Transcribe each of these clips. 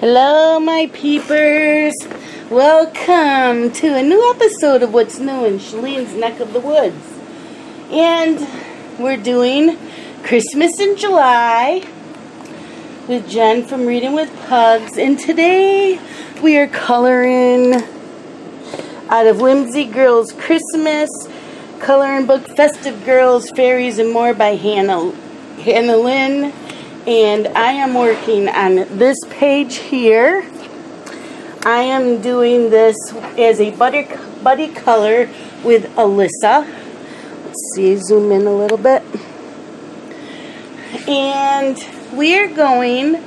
Hello, my peepers. Welcome to a new episode of What's New in Shalene's Neck of the Woods. And we're doing Christmas in July with Jen from Reading with Pugs. And today we are coloring out of Whimsy Girls Christmas coloring book, Festive Girls, Fairies, and More by Hannah Lynn. And I am working on this page here. I am doing this as a buddy color with Alyssa. Let's see, zoom in a little bit. And we are going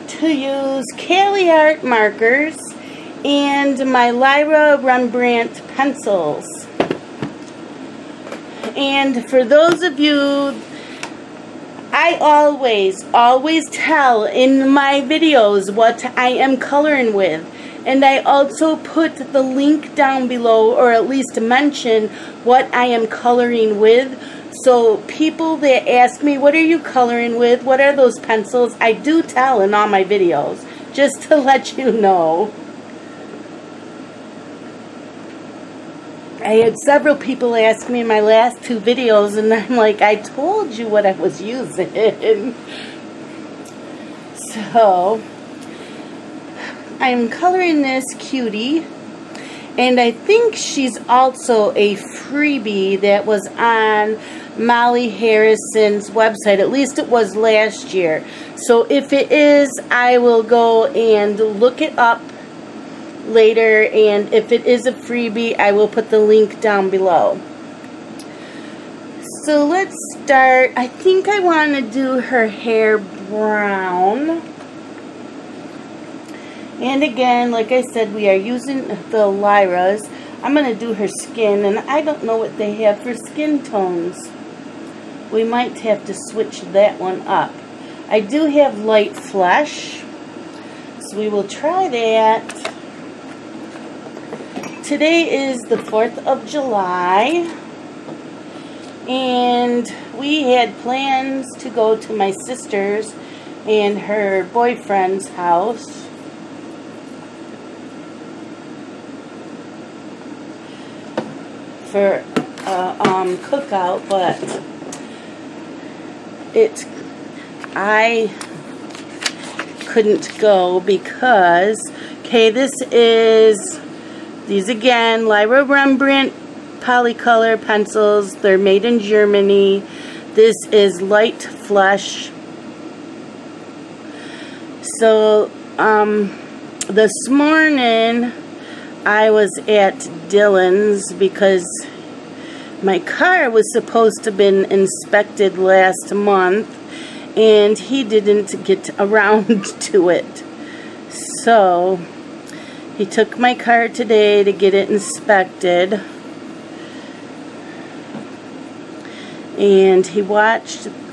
to use Cali Art markers and my Lyra Rembrandt pencils. And for those of you, I always tell in my videos what I am coloring with. And I also put the link down below, or at least mention what I am coloring with. So people that ask me, what are you coloring with? What are those pencils? I do tell in all my videos, just to let you know. I had several people ask me in my last two videos, and I'm like, I told you what I was using. So, I'm coloring this cutie, and I think she's also a freebie that was on Molly Harrison's website. At least it was last year. So if it is, I will go and look it up later, and if it is a freebie, I will put the link down below. So let's start. I think I want to do her hair brown. And again, like I said, we are using the Lyras. I'm going to do her skin, and I don't know what they have for skin tones. We might have to switch that one up. I do have light flesh, so we will try that. Today is the 4th of July, and we had plans to go to my sister's and her boyfriend's house for a cookout, but I couldn't go because, okay, these again, Lyra Rembrandt Polycolor pencils. They're made in Germany. This is light flesh. So, this morning I was at Dylan's because my car was supposed to have been inspected last month, and he didn't get around to it. So he took my car today to get it inspected, and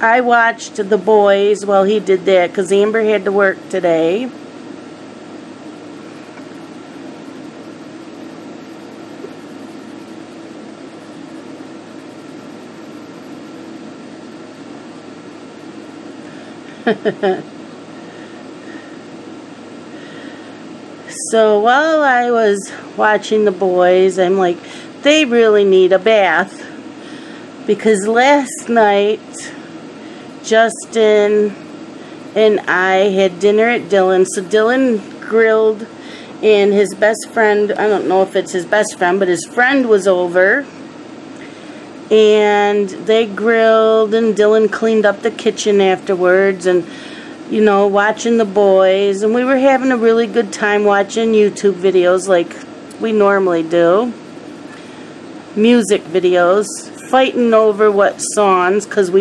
I watched the boys while he did that because Amber had to work today. So while I was watching the boys, I'm like, they really need a bath. Because last night, Justin and I had dinner at Dylan's. So Dylan grilled, and his best friend, I don't know if it's his best friend, but his friend was over. And they grilled, and Dylan cleaned up the kitchen afterwards, and you know, watching the boys, and we were having a really good time watching YouTube videos like we normally do. Music videos, fighting over what songs, because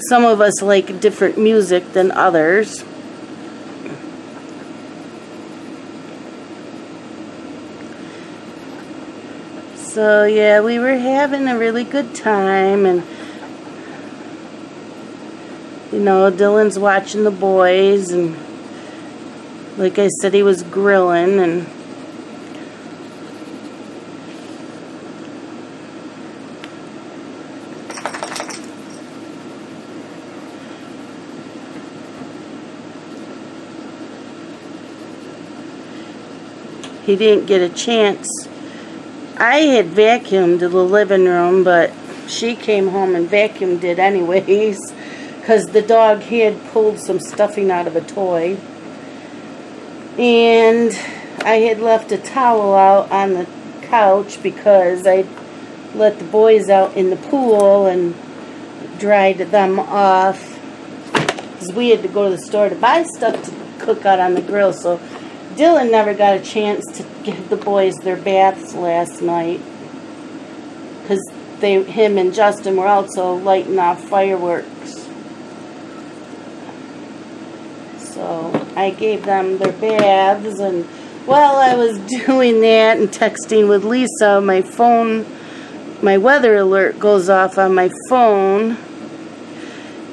some of us like different music than others. So yeah, we were having a really good time, and you know, Dylan's watching the boys, and like I said, he was grilling, and he didn't get a chance. I had vacuumed the living room, but she came home and vacuumed it anyways, because the dog had pulled some stuffing out of a toy. And I had left a towel out on the couch because I let the boys out in the pool and dried them off, because we had to go to the store to buy stuff to cook out on the grill. So Dylan never got a chance to give the boys their baths last night, because him and Justin were also lighting off fireworks. So I gave them their baths, and while I was doing that and texting with Lisa, my phone, my weather alert goes off on my phone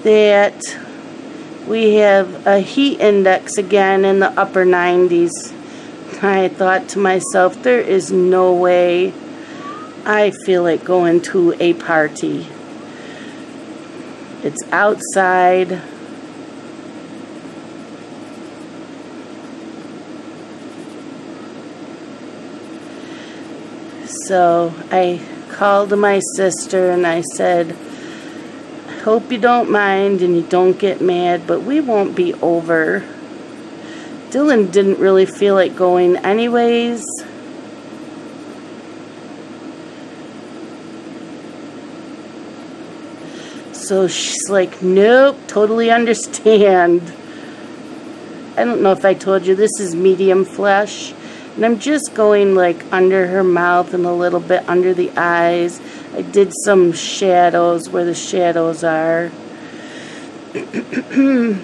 that we have a heat index again in the upper 90s. I thought to myself, there is no way I feel like going to a party. It's outside. So I called my sister and I said, I hope you don't mind and you don't get mad, but we won't be over. Dylan didn't really feel like going anyways. So she's like, nope, totally understand. I don't know if I told you, this is medium flesh. And I'm just going like under her mouth and a little bit under the eyes. I did some shadows where the shadows are. A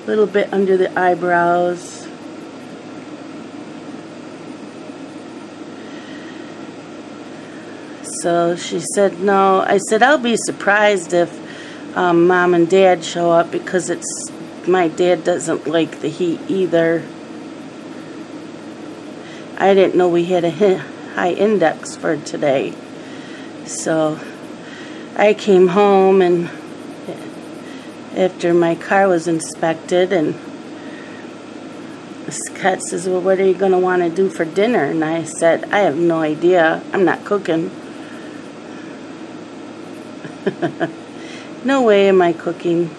little bit under the eyebrows. So she said no. I said I'll be surprised if Mom and Dad show up, because my dad doesn't like the heat either. I didn't know we had a high index for today. So I came home, and after my car was inspected, and Scott says, well, what are you going to want to do for dinner? And I said, I have no idea. I'm not cooking. No way am I cooking.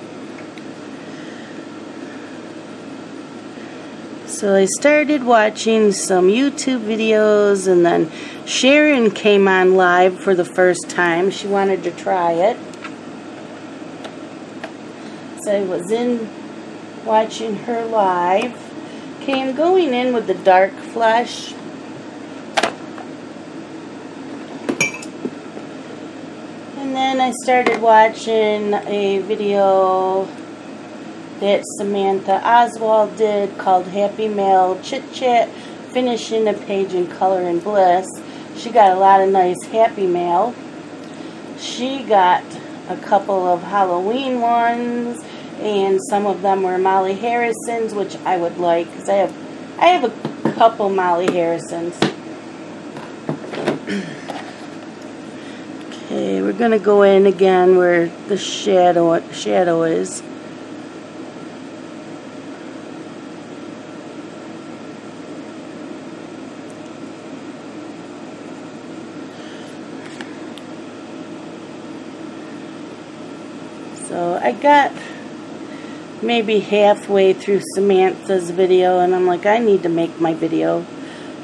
So I started watching some YouTube videos, and then Sharon came on live for the first time. She wanted to try it. So I was in watching her live. Okay, I'm going in with the dark flesh. And then I started watching a video that Samantha Oswald did called Happy Mail Chit Chat, finishing a page in Color and Bliss. She got a lot of nice happy mail. She got a couple of Halloween ones, and some of them were Molly Harrison's, which I would like, because I have a couple Molly Harrison's. Okay, we're gonna go in again where the shadow is. So I got maybe halfway through Samantha's video, and I'm like, I need to make my video.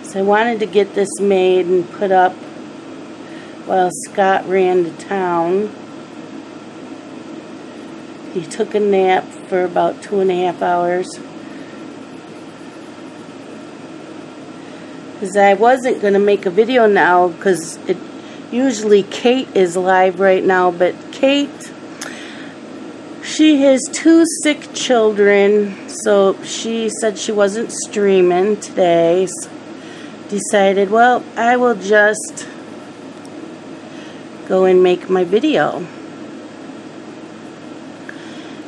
So I wanted to get this made and put up while Scott ran to town. He took a nap for about 2.5 hours. Because I wasn't going to make a video now, because usually Kate is live right now, but Kate, she has 2 sick children, so she said she wasn't streaming today. So decided, well, I will just go and make my video.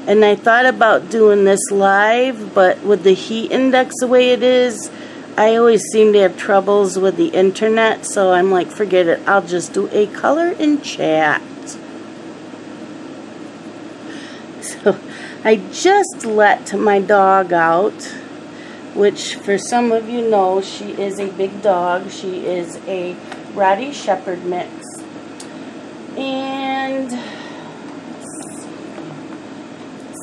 And I thought about doing this live, but with the heat index the way it is, I always seem to have troubles with the internet, so I'm like, forget it, I'll just do a color and chat. So I just let my dog out, which for some of you know, she is a big dog. She is a Rottie Shepherd mix. And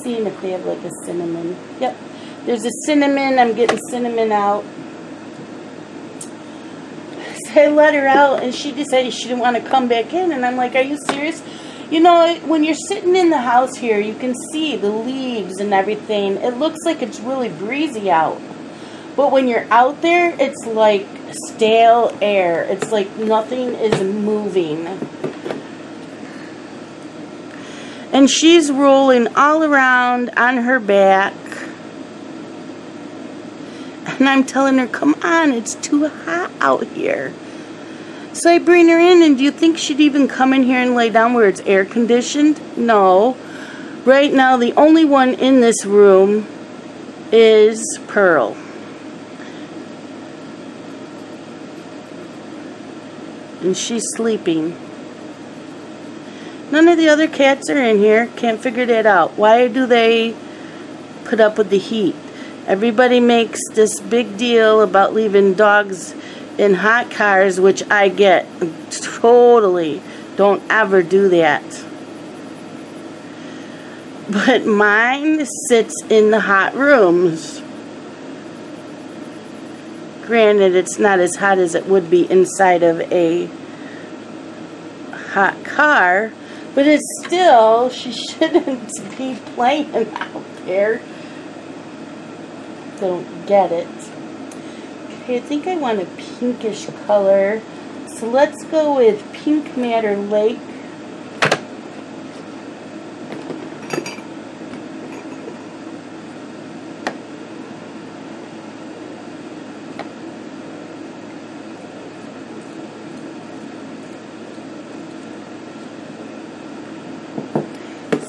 seeing if they have like a cinnamon. Yep, there's a cinnamon. I'm getting cinnamon out. So I let her out, and she decided she didn't want to come back in. And I'm like, are you serious? You know, when you're sitting in the house here, you can see the leaves and everything. It looks like it's really breezy out. But when you're out there, it's like stale air. It's like nothing is moving. And she's rolling all around on her back. And I'm telling her, come on, it's too hot out here. So I bring her in, and do you think she'd even come in here and lay down where it's air conditioned? No. Right now, the only one in this room is Pearl. And she's sleeping. None of the other cats are in here. Can't figure that out. Why do they put up with the heat? Everybody makes this big deal about leaving dogs in hot cars, which I get. Totally. Don't ever do that. But mine sits in the hot rooms. Granted, it's not as hot as it would be inside of a hot car, but it's still, she shouldn't be playing out there. Don't get it. Okay, I think I want a pinkish color, so let's go with Pink Matter Lake.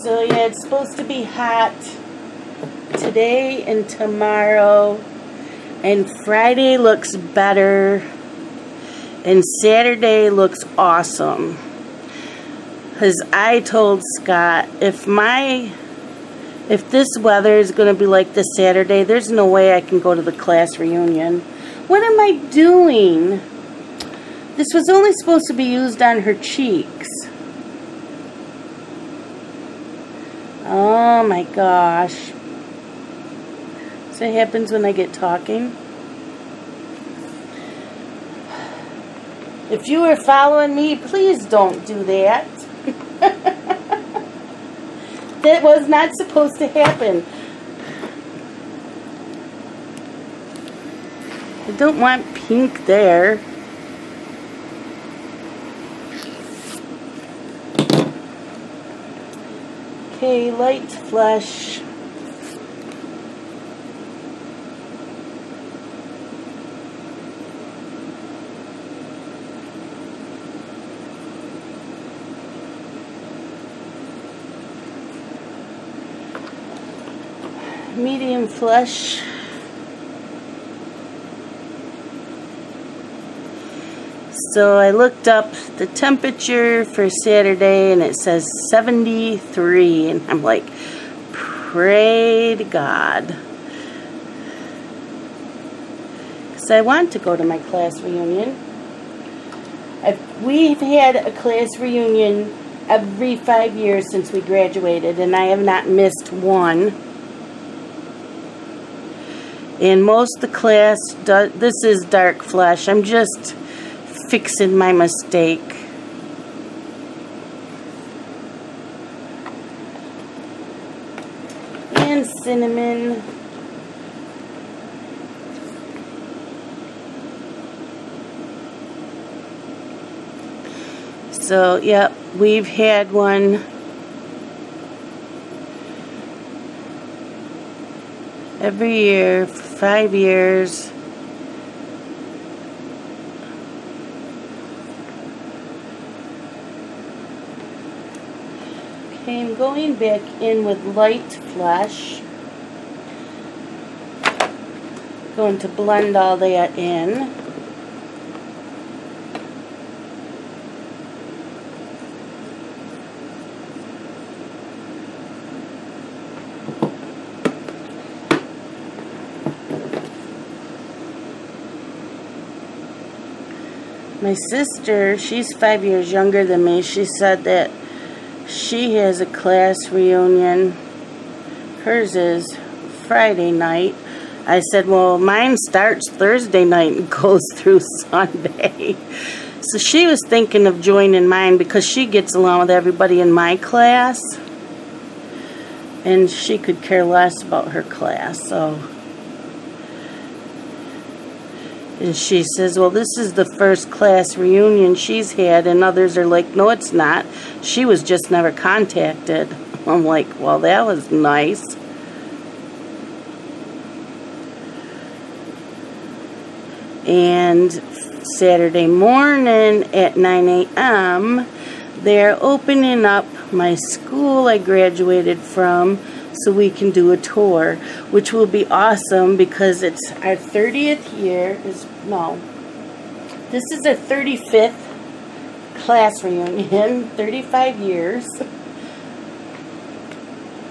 So yeah, it's supposed to be hot today and tomorrow, and Friday looks better, and Saturday looks awesome. Because I told Scott, if this weather is going to be like this Saturday, there's no way I can go to the class reunion. What am I doing? This was only supposed to be used on her cheeks. Oh my gosh. So it happens when I get talking. If you were following me, please don't do that. That was not supposed to happen. I don't want pink there. Okay, light flush. Medium flush. So I looked up the temperature for Saturday, and it says 73, and I'm like, pray to God. Because I want to go to my class reunion. We've had a class reunion every 5 years since we graduated, and I have not missed one. And most of the class, this is dark flesh. I'm just fixing my mistake. And cinnamon. So, yep, we've had one every year for 5 years. Okay, I'm going back in with light flush. Going to blend all that in. My sister, she's 5 years younger than me, she said that she has a class reunion. Hers is Friday night. I said, well, mine starts Thursday night and goes through Sunday. So she was thinking of joining mine because she gets along with everybody in my class. And she could care less about her class, so. And she says, well, this is the first class reunion she's had, and others are like, no, it's not. She was just never contacted. I'm like, well, that was nice. And Saturday morning at 9 a.m., they're opening up my school I graduated from so we can do a tour, which will be awesome because it's our 30th year. This is our 35th class reunion, 35 years.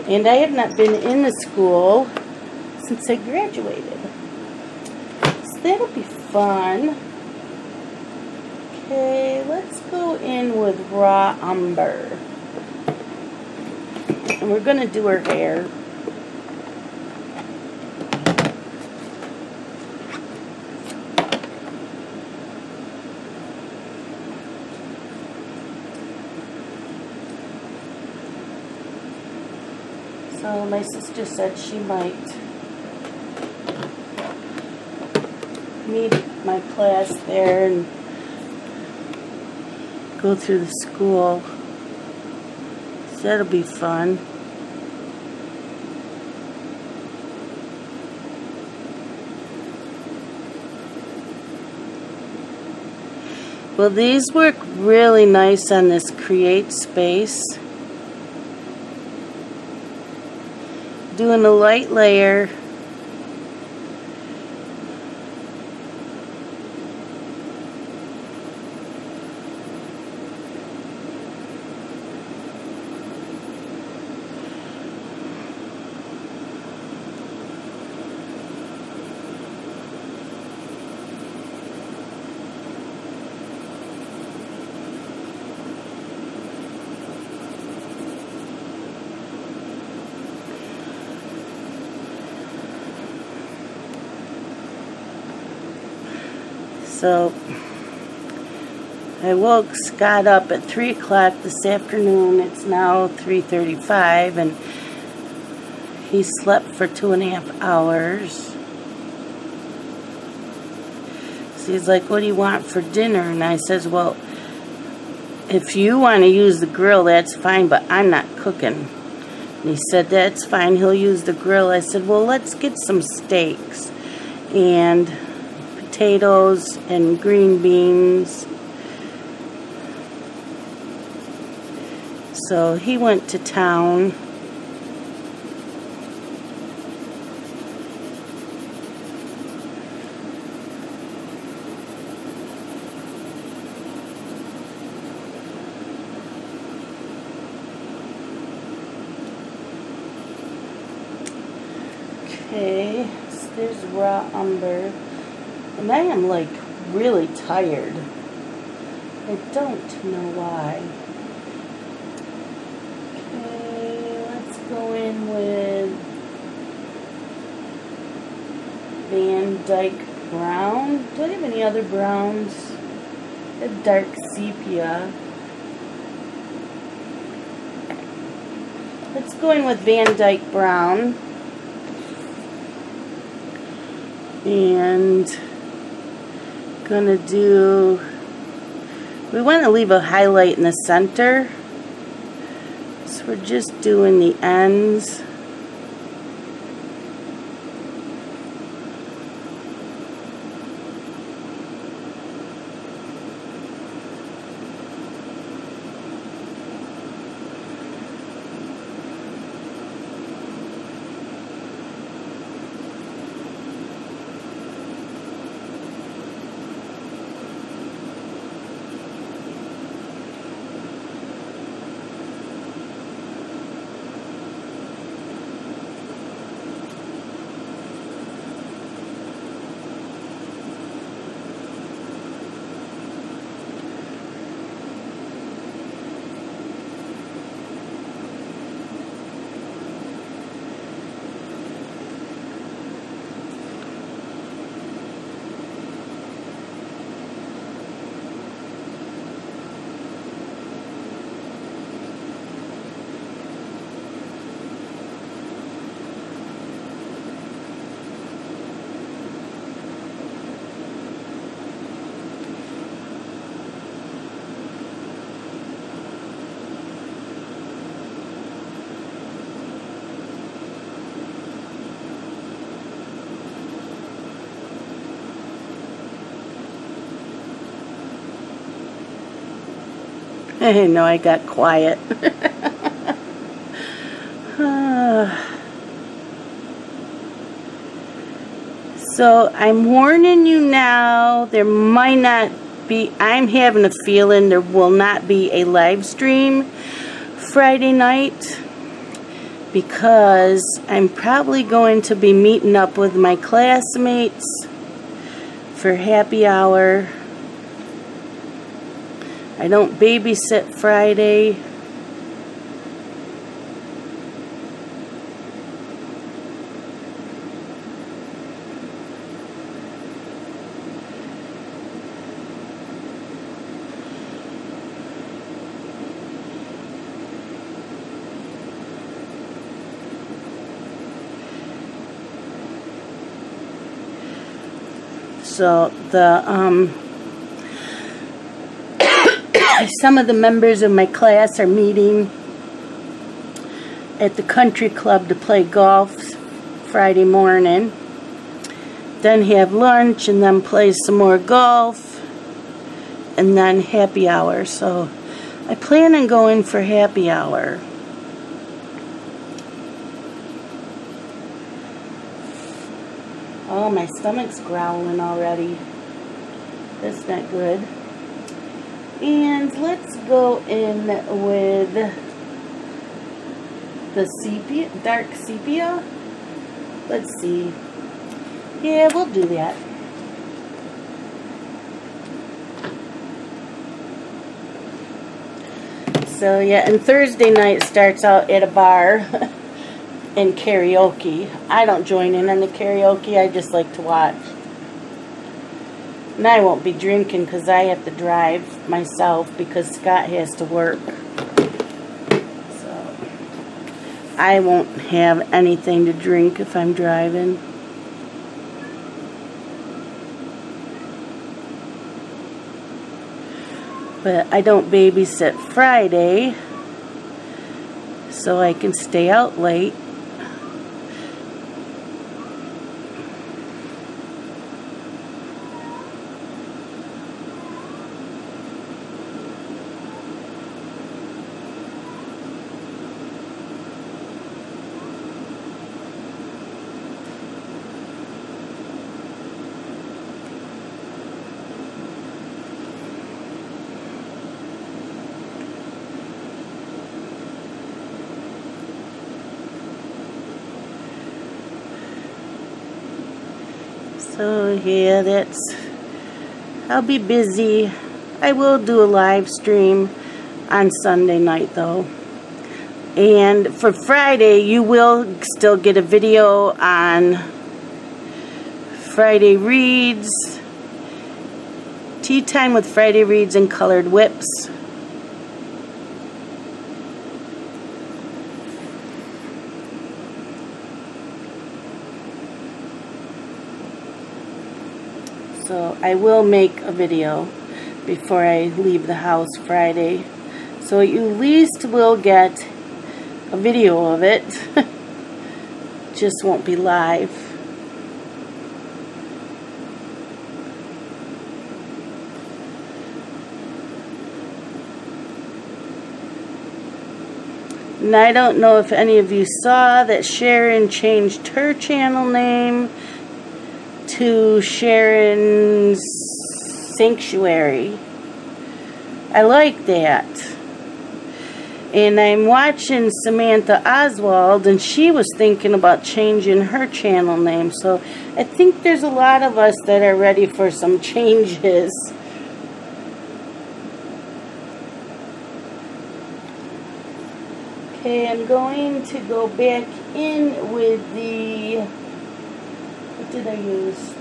And I have not been in the school since I graduated. So that'll be fun. Okay, let's go in with raw umber. And we're going to do her hair. So my sister said she might meet my class there and go through the school. So that'll be fun. Well, these work really nice on this create space. Doing a light layer. So I woke Scott up at 3 o'clock this afternoon. It's now 3:35 and he slept for 2.5 hours. So he's like, what do you want for dinner? And I says, well, if you want to use the grill, that's fine, but I'm not cooking. And he said, that's fine, he'll use the grill. I said, well, let's get some steaks and potatoes and green beans. So he went to town. Okay, so there's raw umber. And I am like really tired. I don't know why. Okay, let's go in with Van Dyke Brown. Do I have any other browns? A dark sepia. Let's go in with Van Dyke Brown. And gonna do, we want to leave a highlight in the center, so we're just doing the ends. I know I got quiet. So I'm warning you now, there might not be, I'm having a feeling there will not be a live stream Friday night, because I'm probably going to be meeting up with my classmates for happy hour. I don't babysit Friday. So some of the members of my class are meeting at the country club to play golf Friday morning. Then have lunch and then play some more golf and then happy hour. So I plan on going for happy hour. Oh, my stomach's growling already. That's not good. And let's go in with the sepia, dark sepia. Let's see. Yeah, we'll do that. So yeah, and Thursday night starts out at a bar. In karaoke. I don't join in on the karaoke, I just like to watch. And I won't be drinking because I have to drive myself because Scott has to work. So I won't have anything to drink if I'm driving. But I don't babysit Friday, so I can stay out late. So yeah, I'll be busy. I will do a live stream on Sunday night though. And for Friday, you will still get a video on Friday Reads, Tea Time with Friday Reads and Colored Whips. So I will make a video before I leave the house Friday. So you at least will get a video of it. Just won't be live. And I don't know if any of you saw that Sharon changed her channel name to Sharon's Sanctuary. I like that. And I'm watching Samantha Oswald, and she was thinking about changing her channel name. So I think there's a lot of us that are ready for some changes. Okay, I'm going to go back in with the, what did I use?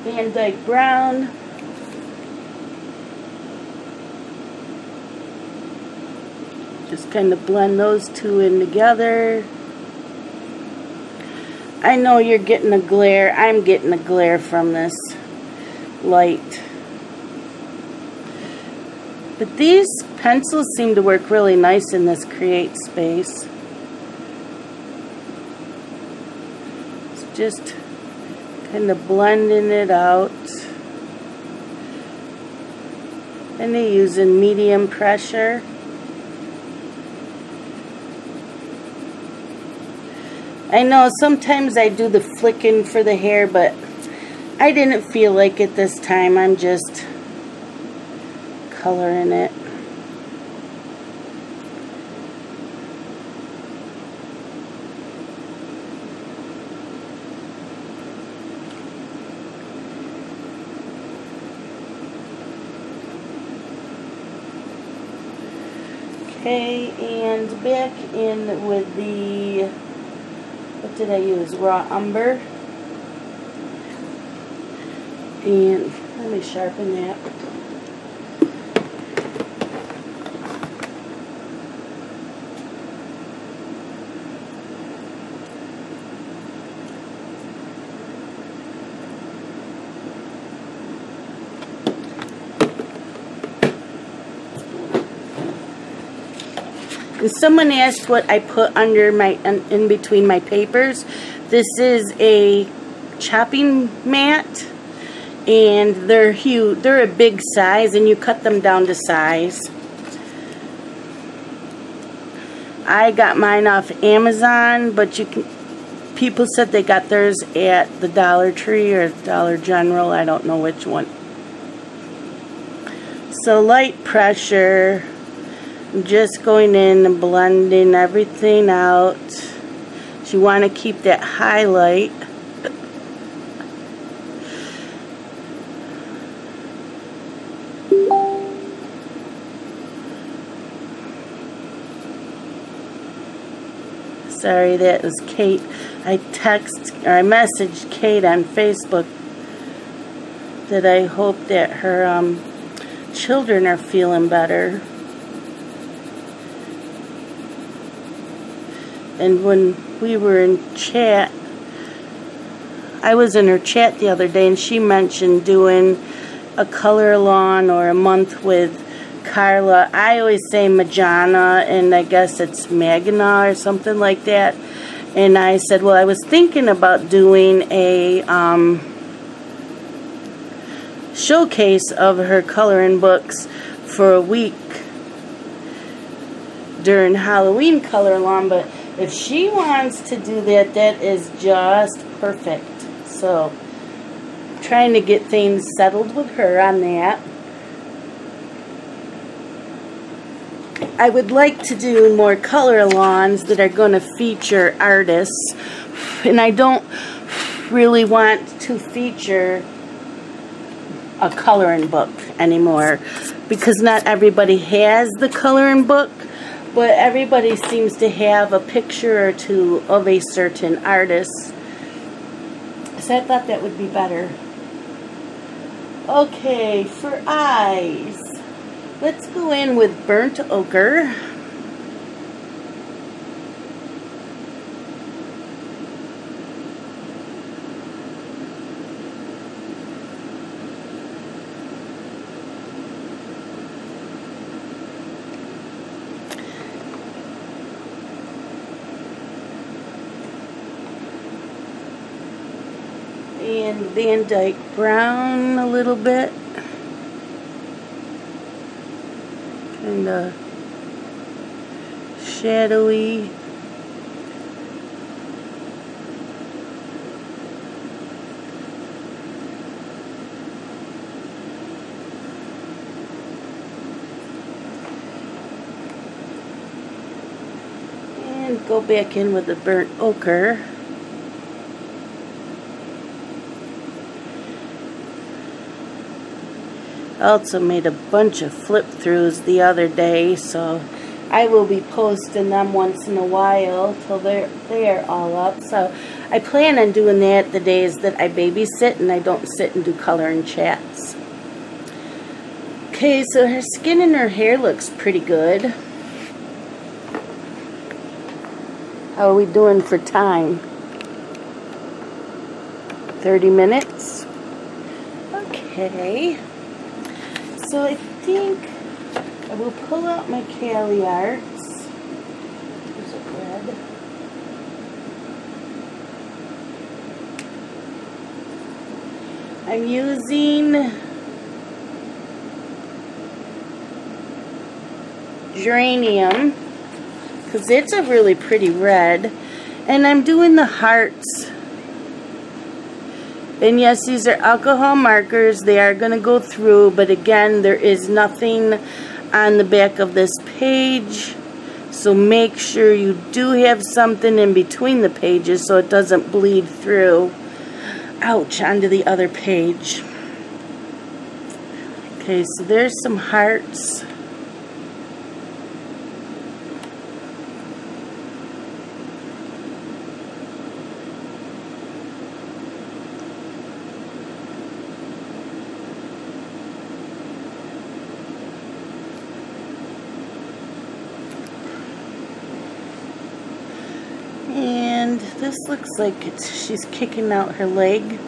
Van Dyke Brown. Just kind of blend those two in together. I know you're getting a glare. I'm getting a glare from this light. But these pencils seem to work really nice in this create space. It's just Kind of blending it out. And they're using medium pressure. I know sometimes I do the flicking for the hair, but I didn't feel like it this time. I'm just coloring it. Okay, and back in with the, what did I use? Raw umber. And let me sharpen that. And someone asked what I put under my, in between my papers. This is a chopping mat, and they're huge. They're a big size, and you cut them down to size. I got mine off Amazon, but you can. People said they got theirs at the Dollar Tree or Dollar General. I don't know which one. So light pressure. I'm just going in and blending everything out. So you want to keep that highlight. Sorry, that was Kate. I messaged Kate on Facebook that I hope that her children are feeling better. And when we were in chat, I was in her chat the other day, and she mentioned doing a color along or a month with Carla. I always say Majana, and I guess it's Magna or something like that. And I said, well, I was thinking about doing a showcase of her coloring books for a week during Halloween color along, but if she wants to do that, that is just perfect. So, trying to get things settled with her on that. I would like to do more color alongs that are going to feature artists, and I don't really want to feature a coloring book anymore, because not everybody has the coloring book. But everybody seems to have a picture or two of a certain artist. So I thought that would be better. Okay, for eyes, let's go in with burnt ochre. And Van Dyke brown a little bit. Kind of shadowy. And go back in with the burnt ochre. I also made a bunch of flip throughs the other day, so I will be posting them once in a while till they're all up. So I plan on doing that the days that I babysit and I don't sit and do coloring chats. Okay, so her skin and her hair looks pretty good. How are we doing for time? 30 minutes? Okay. So I think I will pull out my Cali Arts. Here's a red. I'm using geranium because it's a really pretty red, and I'm doing the hearts. And yes, these are alcohol markers. They are going to go through, but again, there is nothing on the back of this page, so make sure you do have something in between the pages so it doesn't bleed through, ouch, onto the other page. Okay, so there's some hearts. And this looks like she's kicking out her leg,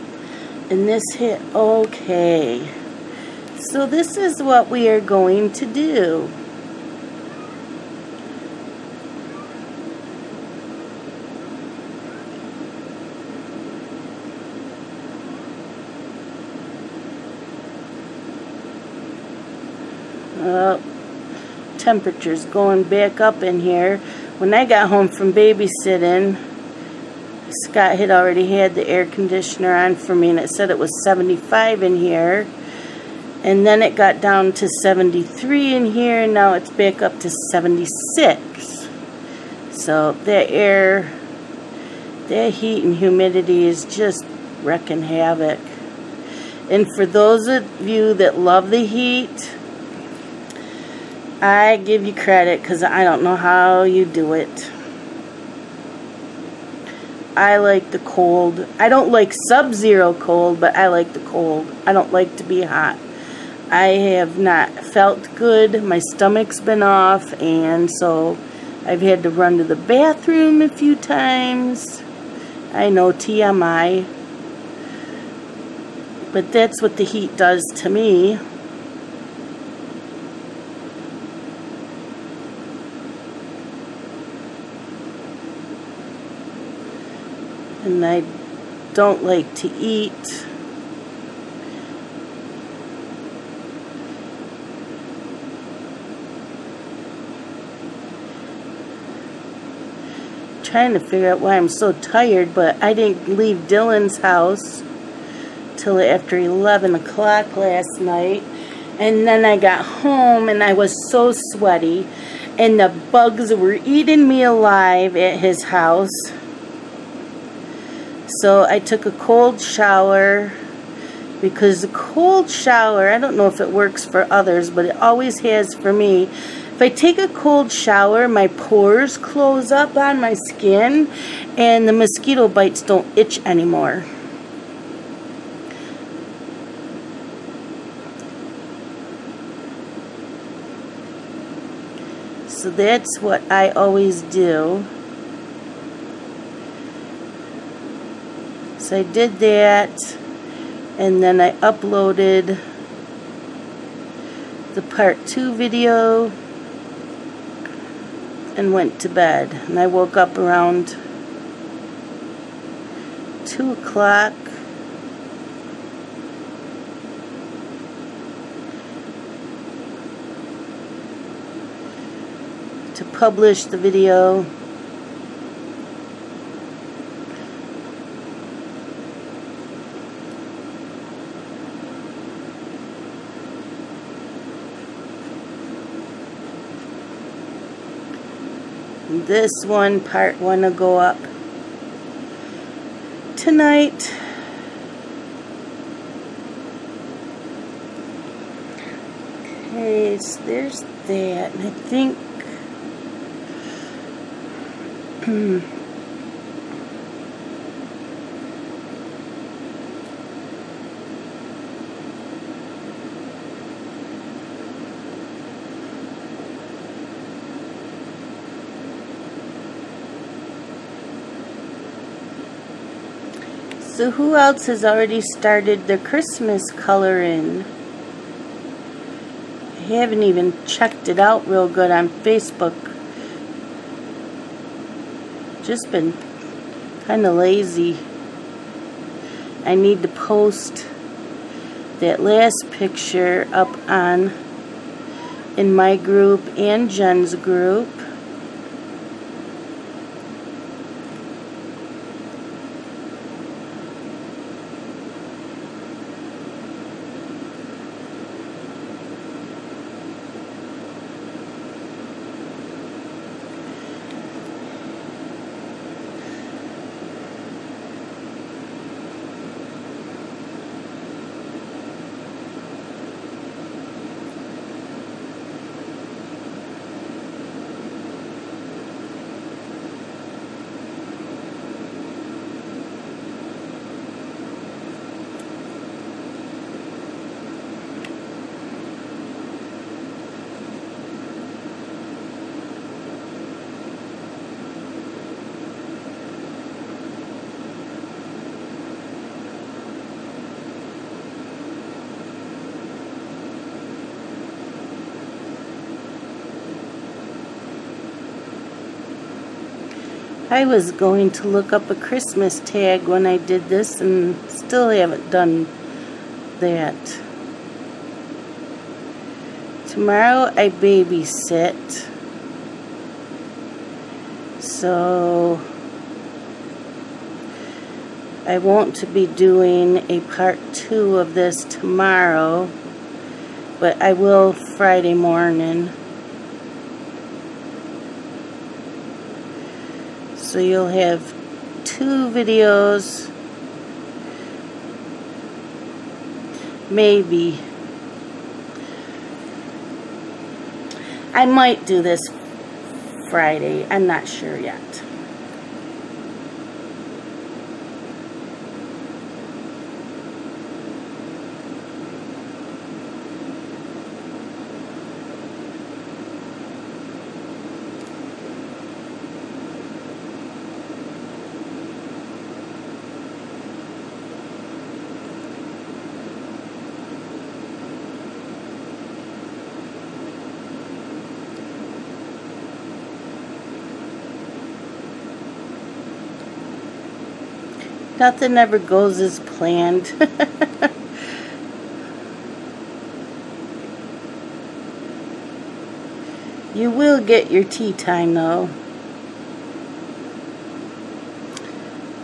and this hit okay. So this is what we are going to do. Temperature's going back up in here. When I got home from babysitting, Scott had already had the air conditioner on for me, and it said it was 75 in here. And then it got down to 73 in here, and now it's back up to 76. So that air, that heat and humidity is just wrecking havoc. And for those of you that love the heat, I give you credit, because I don't know how you do it. I like the cold. I don't like sub-zero cold, but I like the cold. I don't like to be hot. I have not felt good. My stomach's been off, and so I've had to run to the bathroom a few times. I know, TMI. But that's what the heat does to me. And I don't like to eat. Trying to figure out why I'm so tired, but I didn't leave Dylan's house till after 11 o'clock last night. And then I got home and I was so sweaty, and the bugs were eating me alive at his house. So I took a cold shower, because the cold shower, I don't know if it works for others, but it always has for me. If I take a cold shower, my pores close up on my skin, and the mosquito bites don't itch anymore. So that's what I always do. So I did that, and then I uploaded the part 2 video and went to bed. And I woke up around 2 o'clock. To publish the video. This one, part 1, will go up tonight. Okay, so there's that, and I think so who else has already started their Christmas coloring? I haven't even checked it out real good on Facebook. Just been kind of lazy. I need to post that last picture up on in my group and Jen's group. I was going to look up a Christmas tag when I did this and still haven't done that. Tomorrow I babysit, so I won't be doing a part 2 of this tomorrow, but I will Friday morning. So you'll have 2 videos, maybe. I might do this Friday, I'm not sure yet. Nothing ever goes as planned. You will get your tea time though.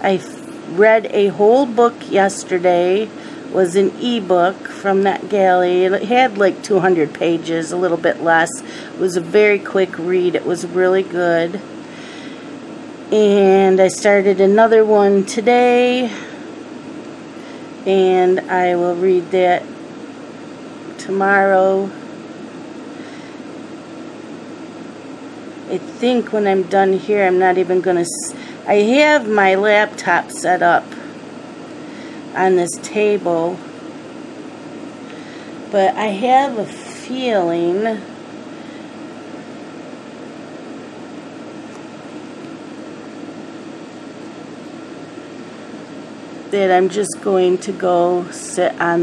I read a whole book yesterday. Was an ebook from that galley. It had like 200 pages, a little bit less. It was a very quick read. It was really good. And I started another one today, and I will read that tomorrow. I think when I'm done here, I'm not even going to... I have my laptop set up on this table, but I have a feeling that I'm just going to go sit on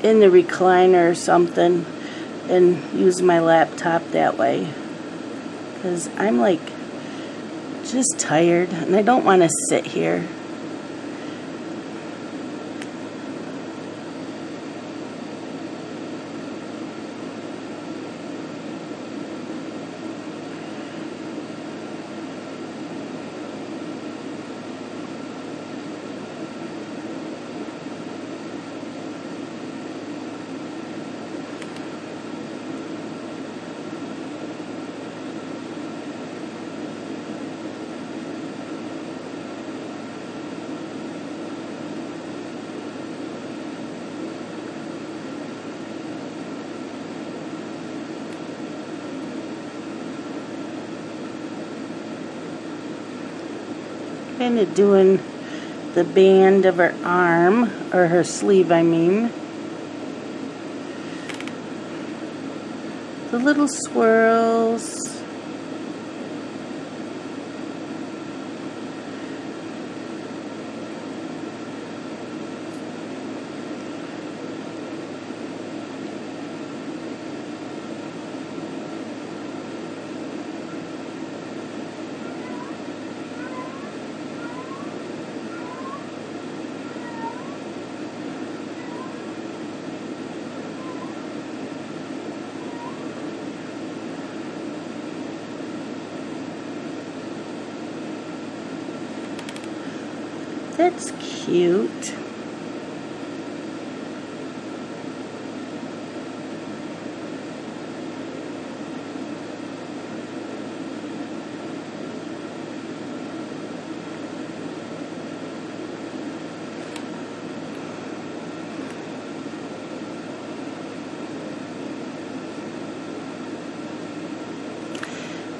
in the recliner or something and use my laptop that way, because I'm like just tired and I don't want to sit here. Kind of doing the band of her arm, or her sleeve, I mean. The little swirls. That's cute.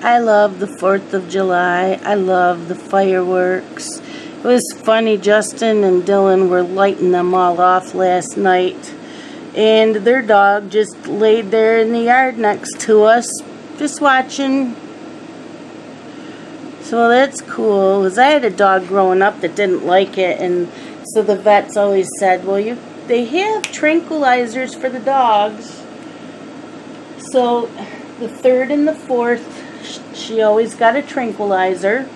I love the 4th of July. I love the fireworks. It was funny, Justin and Dylan were lighting them all off last night. And their dog just laid there in the yard next to us, just watching. So that's cool. Because I had a dog growing up that didn't like it. And so the vets always said, well, they have tranquilizers for the dogs. So the 3rd and the 4th, she always got a tranquilizer.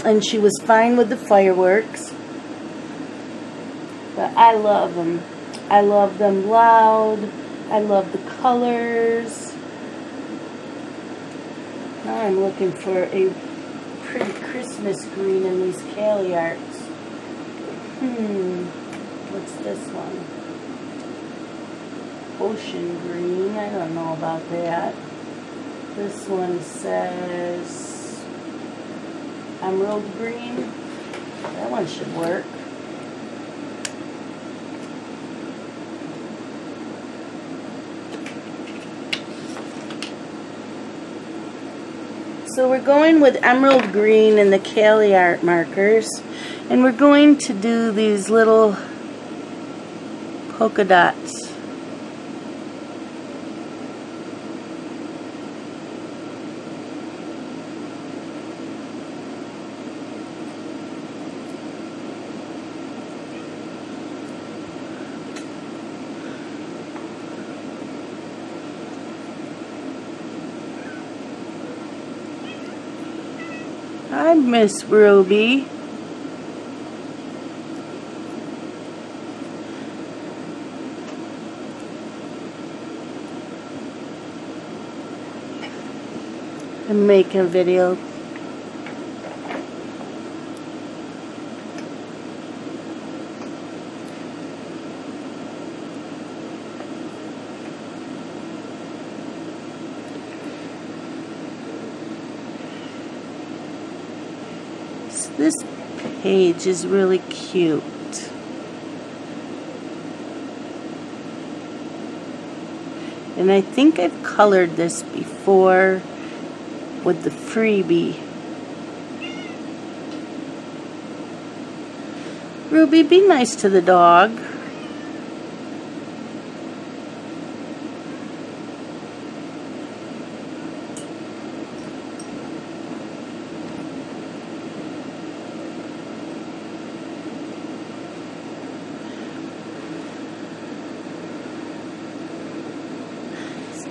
And she was fine with the fireworks. But I love them. I love them loud. I love the colors. Now I'm looking for a pretty Christmas green in these Cali arts. What's this one? Ocean green. I don't know about that. This one says emerald green. That one should work. So we're going with emerald green and the Cali art markers, and we're going to do these little polka dots. Hi, Miss Ruby. I'm making a video. This page is really cute. And I think I've colored this before with the freebie. Ruby, be nice to the dog.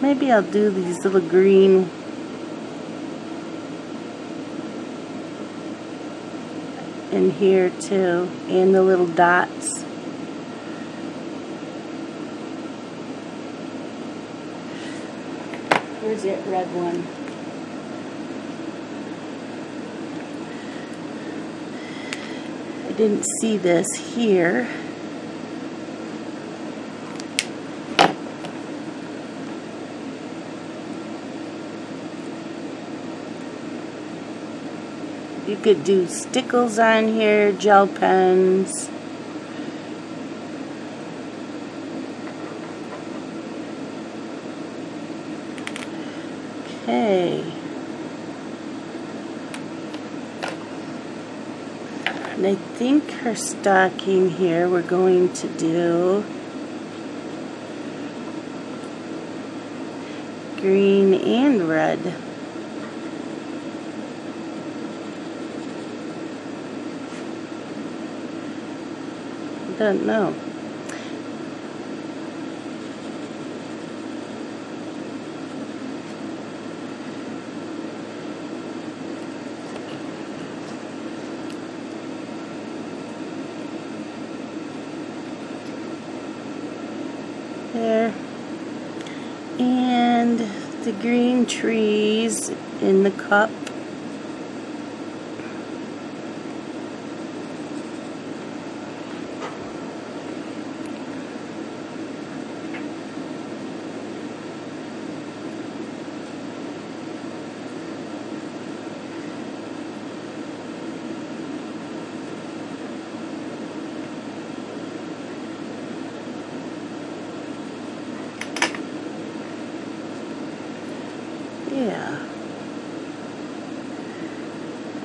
Maybe I'll do these little green in here too, and the little dots. Where's that red one? I didn't see this here. You could do stickles on here, gel pens. Okay. And I think her stocking here we're going to do green and red. I don't know. There. And the green trees in the cup. yeah.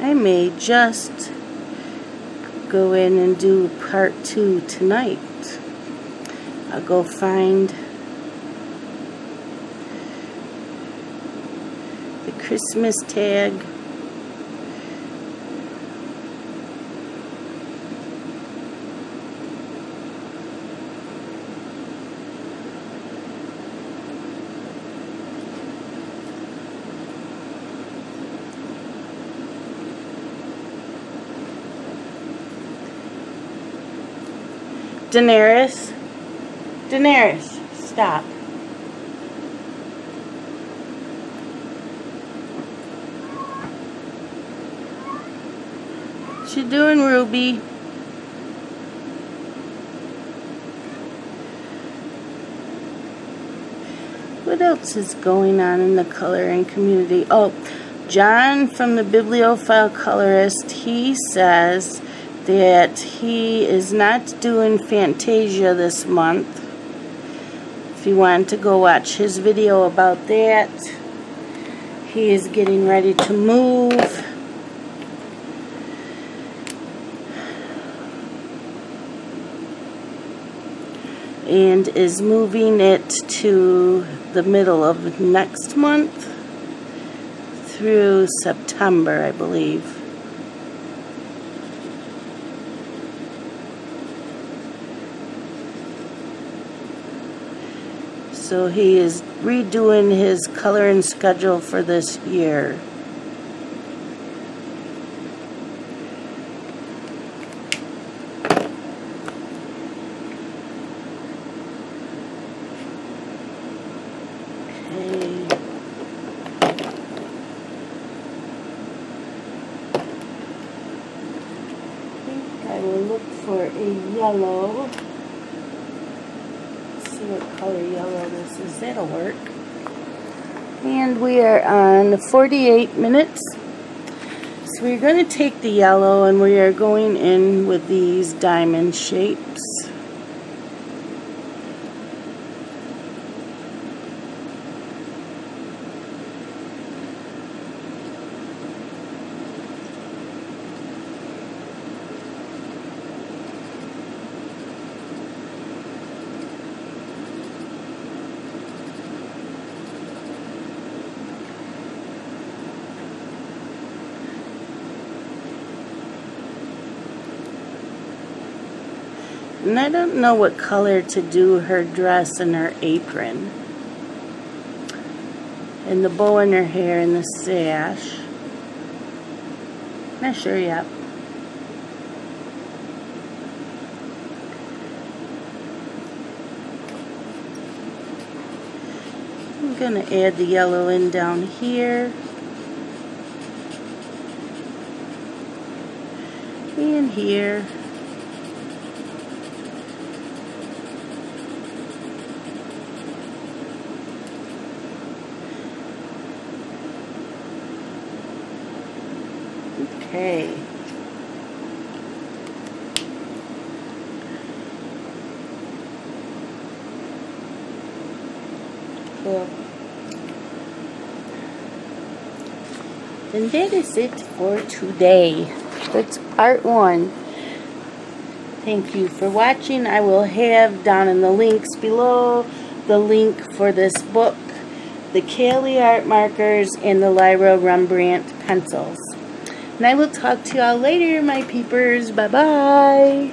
I may just go in and do part 2 tonight. I'll go find the Christmas tag. Daenerys, stop. What you doing, Ruby? What else is going on in the coloring community? Oh, John from the Bibliophile Colorist, he says that he is not doing Fantasia this month. If you want to go watch his video about that, he is getting ready to move. And is moving it to the middle of next month through September, I believe. So he is redoing his coloring schedule for this year. Okay. I will look for a yellow. See what color yellow this is. That'll work. And we are on 48 minutes. So we're going to take the yellow and we are going in with these diamond shapes. And I don't know what color to do her dress and her apron. And the bow in her hair and the sash. Not sure yet. I'm going to add the yellow in down here. And here. Okay. Cool. And that is it for today. That's part 1. Thank you for watching. I will have down in the links below the link for this book, the Cali art markers, and the Lyra Rembrandt pencils. And I will talk to y'all later, my peepers. Bye-bye.